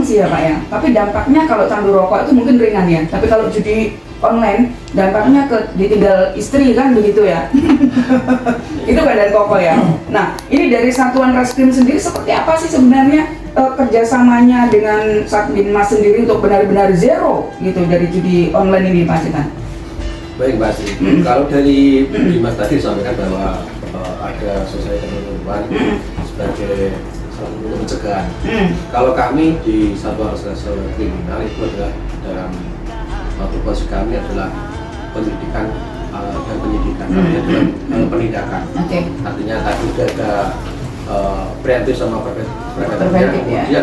sih ya Pak ya, tapi dampaknya kalau candu rokok itu mungkin ringan ya, tapi kalau judi online dampaknya ke ditinggal istri kan begitu ya. Itu badan pokok ya. Nah ini dari Satuan Reskrim sendiri seperti apa sih sebenarnya kerjasamanya dengan Satbinmas sendiri untuk benar-benar zero gitu dari judi online ini Pak Citan? Baik Mbak Asri, kalau dari Dimas tadi disampaikan bahwa ada sosialisasi pengumuman sebagai salah satu pencegahan. Kalau kami di Satuan Reserse Kriminal itu adalah dalam tugas kami adalah pendidikan dan penyidikan, artinya dalam penindakan. Artinya tadi sudah ada preventif sama preventif,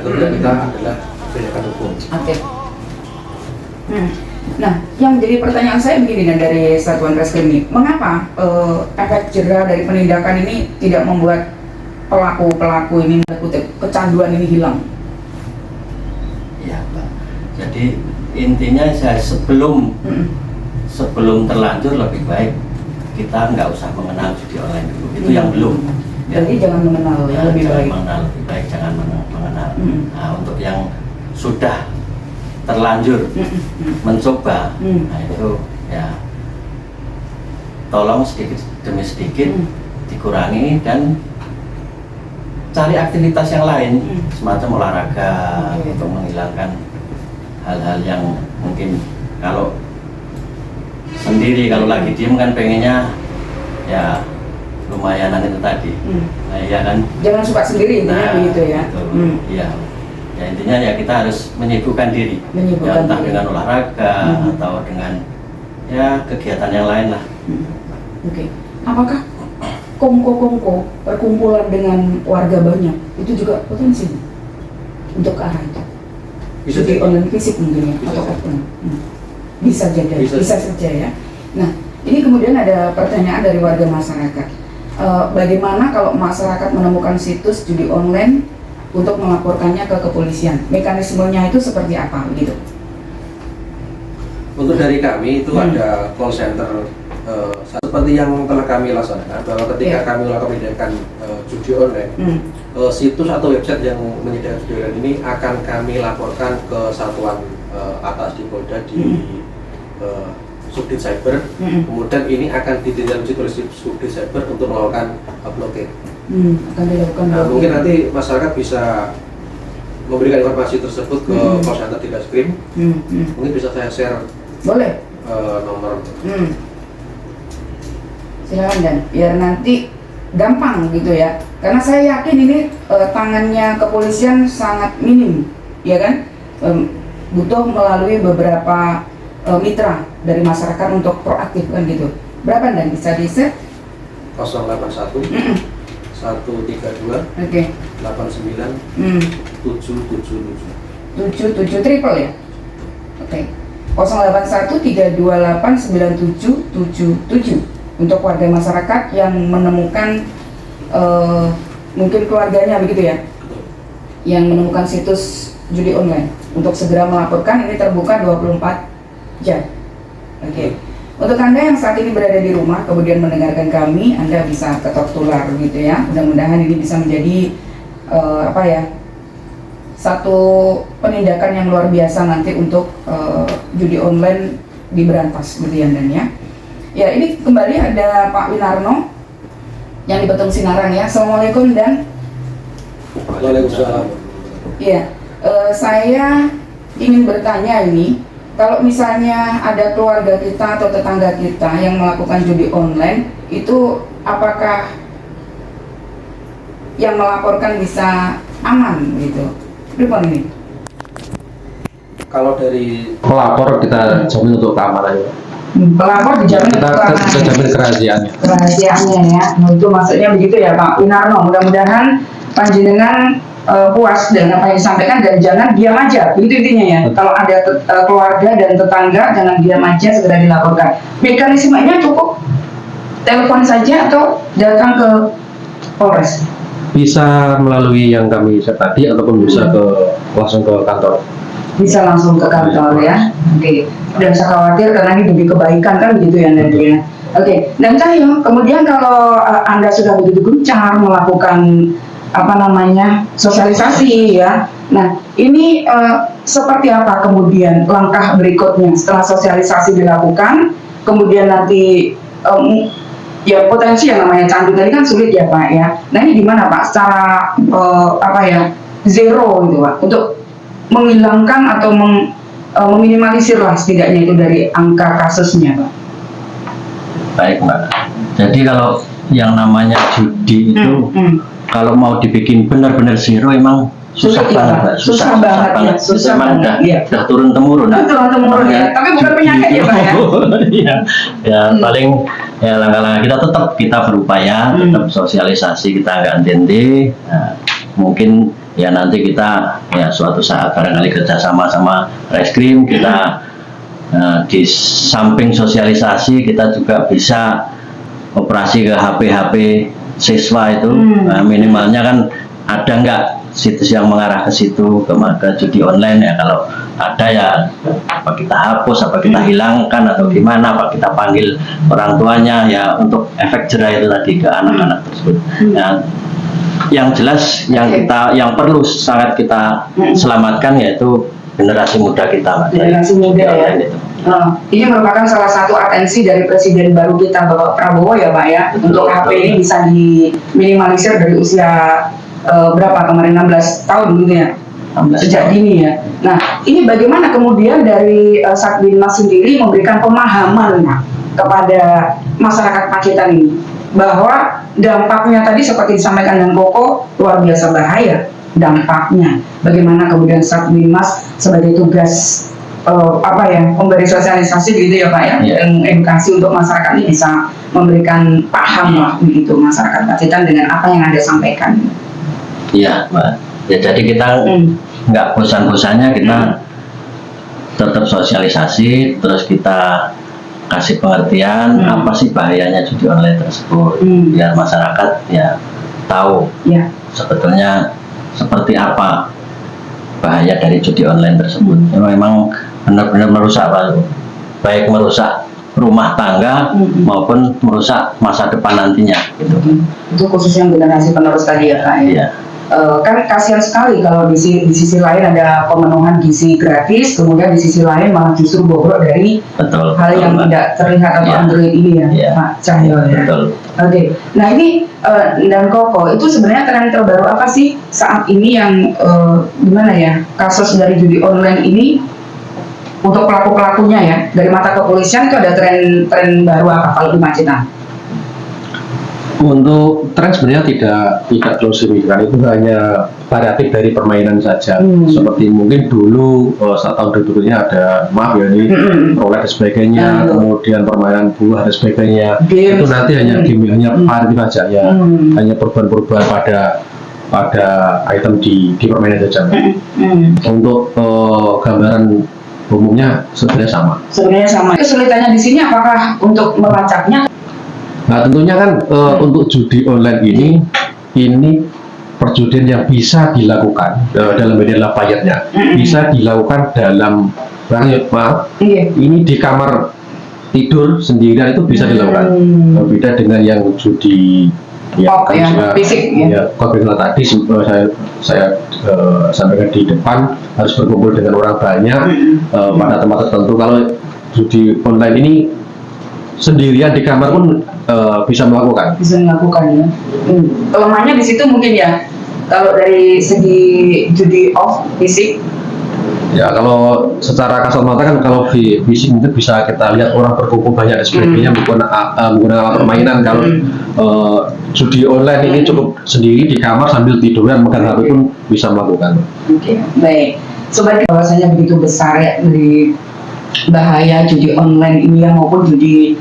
kemudian kita adalah penindakan hukum. Nah, yang jadi pertanyaan saya begini dan dari Satuan Reskrim ini, mengapa efek jera dari penindakan ini tidak membuat pelaku ini kecanduan ini hilang? Ya Pak, jadi intinya saya sebelum terlanjur lebih baik kita nggak usah mengenal judi online dulu, itu yang belum. Jadi jangan mengenal ya, lebih baik. Lebih baik jangan mengenal. Nah untuk yang sudah terlanjur mencoba, nah itu ya tolong sedikit demi sedikit dikurangi dan cari aktivitas yang lain semacam olahraga untuk menghilangkan hal-hal yang mungkin kalau sendiri kalau lagi diem kan pengennya ya lumayanan itu tadi. Nah ya kan jangan suka sendiri intinya begitu ya. Iya. Ya intinya ya kita harus menyibukkan diri. Ya, entah dengan olahraga atau dengan ya kegiatan yang lain lah. Apakah kongko perkumpulan dengan warga banyak itu juga potensi untuk ke arah itu? Judi online fisik mungkin ya atau offline? Bisa saja ya. Nah ini kemudian ada pertanyaan dari warga masyarakat. Bagaimana kalau masyarakat menemukan situs judi online untuk melaporkannya ke kepolisian? Mekanismenya itu seperti apa begitu? Untuk dari kami itu ada call center seperti yang telah kami laksanakan, bahwa ketika kami melakukan penindakan judi online, situs atau website yang menyediakan judi online ini akan kami laporkan ke satuan atas di Polda di Subdit Cyber. Kemudian ini akan ditindaklanjuti oleh Subdit Cyber untuk melakukan blokir. Nah, mungkin nanti masyarakat bisa memberikan informasi tersebut ke call center di Reskrim. Mungkin bisa saya share. Boleh. Nomor. Silakan Dan, biar nanti gampang gitu ya. Karena saya yakin ini tangannya kepolisian sangat minim, ya kan? Butuh melalui beberapa mitra dari masyarakat untuk proaktif kan gitu. Berapa Dan bisa di-set? 081 132 89 777 77 triple ya? 081 328 9777 untuk warga masyarakat yang menemukan mungkin keluarganya begitu ya, yang menemukan situs judi online untuk segera melaporkan. Ini terbuka 24 jam. Untuk Anda yang saat ini berada di rumah kemudian mendengarkan kami, Anda bisa ketok tular gitu ya. Mudah-mudahan ini bisa menjadi satu penindakan yang luar biasa nanti untuk judi online diberantas gitu ya Dan ya. Ya ini kembali ada Pak Winarno yang di Betung Sinarang ya. Assalamualaikum Dan. Waalaikumsalam. Iya, saya ingin bertanya ini, kalau misalnya ada keluarga kita atau tetangga kita yang melakukan judi online, itu apakah yang melaporkan bisa aman gitu? Berapa ini? Kalau dari pelapor kita jamin untuk keamanannya. Pelapor dijamin kita jamin kerahasiaannya ya. Nah, itu maksudnya begitu ya Pak Winarno. Mudah-mudahan panjenengan puas dengan apa yang disampaikan dan jangan diam aja. Begitu intinya ya. Kalau ada keluarga dan tetangga jangan diam aja, segera dilaporkan. Mekanismenya cukup telepon saja atau datang ke Polres? Bisa melalui yang kami share tadi ataupun bisa langsung ke kantor. Bisa langsung ke kantor ya. Tidak usah khawatir karena ini demi kebaikan kan begitu ya nanti ya. Dan Cahyo, kemudian kalau Anda sudah begitu gencar melakukan sosialisasi ya, Nah, ini seperti apa kemudian langkah berikutnya setelah sosialisasi dilakukan, kemudian nanti ya potensi yang namanya candu tadi kan sulit ya Pak ya. Nah ini gimana Pak secara zero gitu Pak untuk menghilangkan atau meminimalisir lah setidaknya itu dari angka kasusnya Pak. Baik Mbak. Jadi kalau yang namanya judi itu kalau mau dibikin benar-benar zero emang susah banget, Mbak. Susah banget. Memang udah turun temurun. Turun temurun ya. Tapi bukan penyakit ya Pak ya. Iya. Ya paling ya langkah-langkah kita berupaya tetap sosialisasi kita nggak henti. Nah, mungkin ya nanti kita ya suatu saat barangkali kerjasama sama Reskrim kita di samping sosialisasi kita juga bisa operasi ke HP siswa itu. Nah, minimalnya kan ada nggak situs yang mengarah ke situ ke judi online ya, kalau ada ya apa kita hapus, apa kita hilangkan atau gimana, apa kita panggil orang tuanya ya untuk efek jerah itu tadi ke anak-anak tersebut. Nah, yang jelas yang perlu sangat kita selamatkan yaitu generasi muda kita, generasi muda ya. Ini merupakan salah satu atensi dari Presiden baru kita Bapak Prabowo ya Pak ya, untuk HP ini bisa diminimalisir dari usia berapa kemarin 16 tahun gitu ya, sejak dini ya. Nah ini bagaimana kemudian dari Satbinmas sendiri memberikan pemahaman Pak kepada masyarakat Pacitan ini bahwa dampaknya tadi seperti disampaikan dengan Koko luar biasa bahaya dampaknya. Bagaimana kemudian Satbinmas sebagai tugas memberi sosialisasi gitu ya Pak ya, edukasi untuk masyarakat ini bisa memberikan paham lah begitu masyarakat Pacitan dengan apa yang Anda sampaikan. Iya Mbak. Ya jadi kita nggak bosan-bosannya kita tetap sosialisasi, terus kita kasih pengertian apa sih bahayanya judi online tersebut, biar masyarakat ya tahu sebetulnya seperti apa bahaya dari judi online tersebut. Ya, memang benar-benar merusak baik merusak rumah tangga maupun merusak masa depan nantinya gitu. Itu khusus yang generasi penerus tadi ya Kak ya. Kan kasihan sekali kalau di sisi lain ada pemenuhan gizi gratis, kemudian di sisi lain malah justru bobrok dari hal yang tidak terlihat atau Android ini ya Pak Cahyo ya. Oke. Nah ini dan Koko itu sebenarnya tren terbaru apa sih saat ini yang gimana ya kasus dari judi online ini untuk pelaku-pelakunya ya, dari mata kepolisian itu ada tren baru apa kalau di Pacitan? Untuk tren sebenarnya tidak terlalu signifikan, itu hanya variatif dari permainan saja. Seperti mungkin dulu saat tahun berikutnya ada ini roulette dan sebagainya, kemudian permainan buah dan sebagainya. Itu nanti hanya hanya variatif saja ya, hanya perubahan-perubahan pada item di permainan saja. Untuk gambaran umumnya sebenarnya sama. Kesulitannya di sini apakah untuk melacaknya? Nah tentunya kan untuk judi online ini perjudian yang bisa dilakukan dalam media Lafayette-nya, bisa dilakukan dalam ini di kamar tidur sendirian itu bisa dilakukan. Beda dengan yang judi fisik ya. Kalau tadi saya sampaikan di depan harus berkumpul dengan orang banyak pada tempat tertentu. Kalau judi online ini sendirian di kamar pun bisa melakukan ya. Kelemahannya di situ mungkin ya, kalau dari segi judi off fisik ya, kalau secara kasat mata kan kalau di fisik itu bisa kita lihat orang berkumpul banyak dan sebagainya menggunakan alat permainan. Kalau judi online ini cukup sendiri di kamar sambil tiduran megang HP pun bisa melakukan. Oke, baik. Sobat, bahwasanya begitu besar ya dari bahaya judi online ini ya maupun judi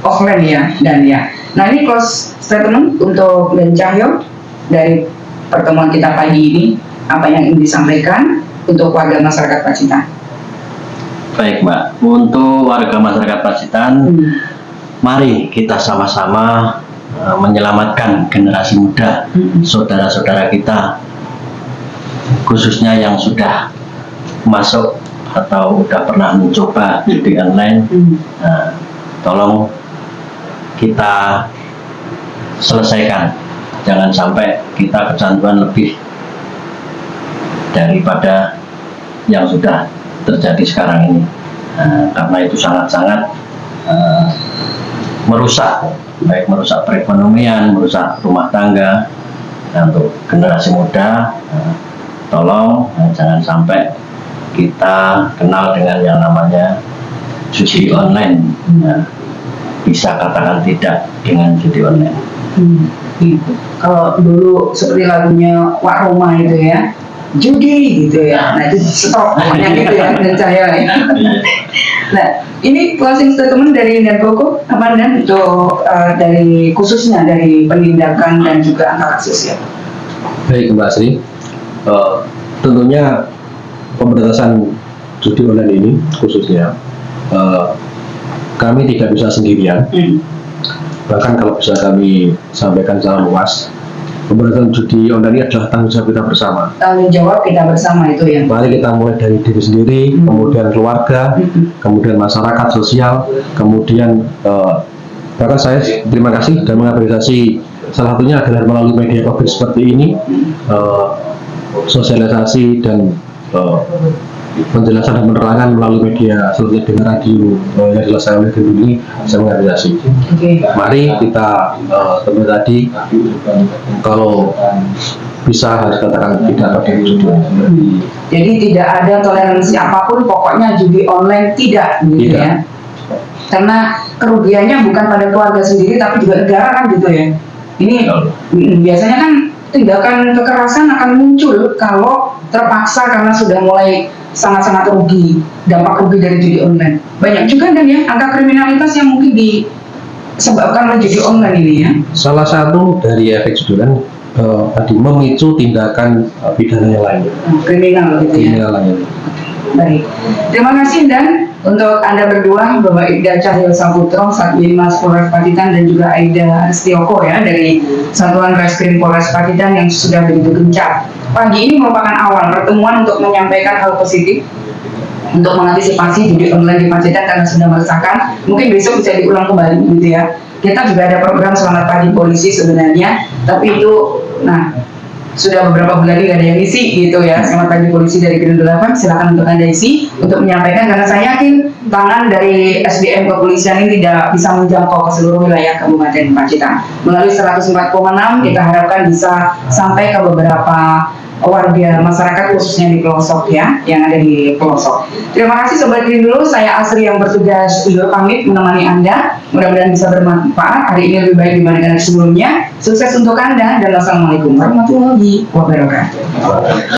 offline ya dan ya. Nah ini close statement untuk Dan Cahyo dari pertemuan kita pagi ini, apa yang ingin disampaikan untuk warga masyarakat Pacitan? Baik Mbak, untuk warga masyarakat Pacitan, mari kita sama-sama menyelamatkan generasi muda, saudara-saudara kita, khususnya yang sudah masuk atau udah pernah mencoba judi online. Nah, tolong kita selesaikan, jangan sampai kita kecanduan lebih daripada yang sudah terjadi sekarang ini. Karena itu sangat-sangat merusak, baik merusak perekonomian, merusak rumah tangga. Nah, untuk generasi muda, tolong jangan sampai kita kenal dengan yang namanya judi online. Bisa katakan tidak dengan judi online. Gitu. Kalau dulu seperti lagunya Wak Roma itu ya, judi gitu ya. Nah itu stop pokoknya gitu ya dan saya ya. Nah ini closing statement dari Indan Koko apa dan untuk dari khususnya dari penindakan dan juga angka kasus ya. Baik Mbak Sri, tentunya pemberantasan judi online ini khususnya kami tidak bisa sendirian. Bahkan kalau bisa kami sampaikan secara luas, pemberantasan judi online ini adalah tanggung jawab kita bersama. Tanggung jawab kita bersama itu ya. Mari kita mulai dari diri sendiri, kemudian keluarga, kemudian masyarakat sosial, kemudian bahkan saya terima kasih dan mengapresiasi salah satunya adalah melalui media publik seperti ini, sosialisasi dan penjelasan dan penerangan melalui media seperti dengan radio yang dilaksanakan oleh Gendul ini saya mengapresiasi. Mari kita seperti tadi kalau bisa harus katakan tidak pada judi. Jadi tidak ada toleransi apapun, pokoknya judi online tidak gitu Tidak. ya. Karena kerugiannya bukan pada keluarga sendiri tapi juga negara kan gitu ya. Ini biasanya kan tindakan kekerasan akan muncul kalau terpaksa karena sudah mulai sangat-sangat rugi, dampak rugi dari judi online. Banyak juga dan ya angka kriminalitas yang mungkin disebabkan oleh judi online ini ya. Salah satu dari efek judi online tadi memicu tindakan pidana yang lain. Kriminal gitu ya. Kriminal lain. Baik, terima kasih dan untuk Anda berdua, Bapak Ida Cahyo Saputro, Satlimas Polres Pacitan dan juga Aida Setioko ya dari Satuan Reskrim Polres Pacitan yang sudah begitu gencar. Pagi ini merupakan awal pertemuan untuk menyampaikan hal positif untuk mengantisipasi judi online di Pacitan karena sudah meresahkan. Mungkin besok bisa diulang kembali gitu ya. Kita juga ada program Selamat Pagi Polisi sebenarnya, tapi itu sudah beberapa bulan ini ada yang isi gitu ya. Selamat Pagi Polisi dari Gendul 8, silakan untuk Anda isi untuk menyampaikan karena saya yakin tangan dari SDM kepolisian ini tidak bisa menjangkau ke seluruh wilayah Kabupaten Pacitan. Melalui 104,6 kita harapkan bisa sampai ke beberapa warga masyarakat khususnya di pelosok ya, yang ada di pelosok. Terima kasih Sobat Gendul, saya Asri yang bertugas undur pamit menemani Anda. Mudah-mudahan bisa bermanfaat. Hari ini lebih baik dibandingkan sebelumnya. Sukses untuk Anda dan wassalamualaikum warahmatullahi wabarakatuh.